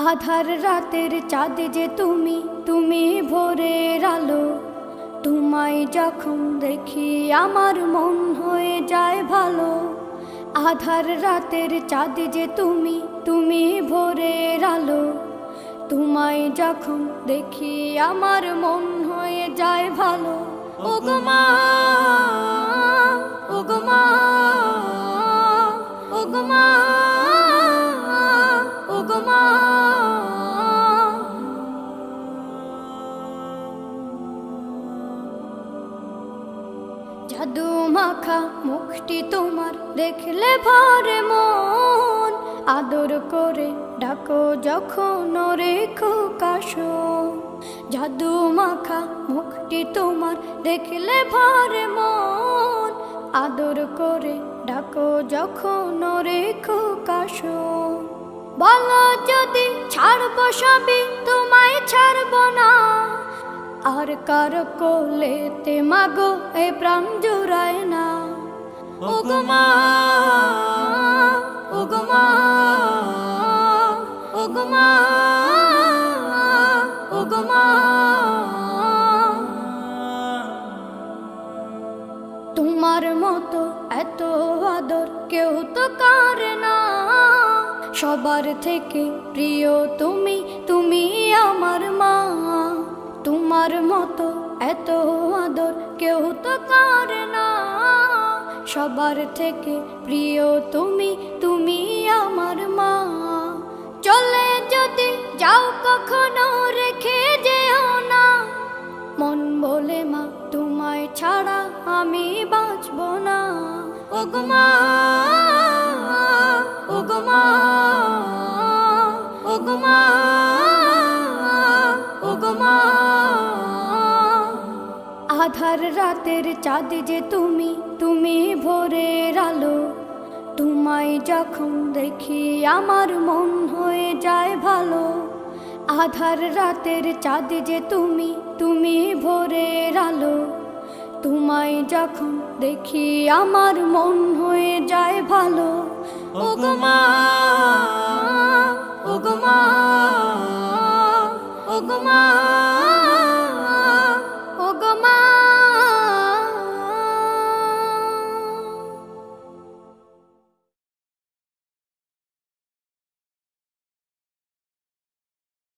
আধার রাতের চাঁদ যে তুমি, তুমি ভোরের আলো। তোমায় যখন দেখি আমার মন হয়ে যায় ভালো। আধার রাতের চাঁদ যে তুমি, তুমি ভোরের আলো। তোমায় যখন দেখি আমার মন হয়ে যায় ভালো। ওগো মা, ওগো মা, ওগো মা, ওগো মা। জাদু মাখা মুখটি তোমার দেখলে ভরে মন। আদর করে ডাকো যখন ওরে খোকাশো। জাদু মাখা মুখটি তোমার দেখলে ভরে মন। আদর করে ডাকো যখন ওরে খোকাশো। বলো যদি ছাড়বো সবই, তোমায় ছাড়বো না। আর কার কোলেতে মাগো এ প্রাণ জুড়ায় না। ওগো মা, ওগো মা, ওগো মা, ওগো মা। তোমার মতো এত আদর কেউ তো করে না। সবার থেকে প্রিয় তুমি, তুমি আমার মা। তোমার মতো এত আদর কেউ তো করে না। সবার থেকে প্রিয় তুমি, তুমি আমার মা। চলে যদি যাও কখনো রেখে যেও না। মন বলে মা তোমায় ছাড়া আমি বাঁচব না। ওগো মা, ওগো মা, ওগো মা, ওগো মা। আধার রাতের চাঁদ যে তুমি, তুমি ভোরের আলো। তোমায় যখন দেখি আমার মন হয়ে যায় ভালো। আধার রাতের চাঁদ যে তুমি, তুমি ভোরের আলো। তোমায় যখন দেখি আমার মন হয়ে যায় ভালো। ওগো মা, ওগো মা, ওগো মা।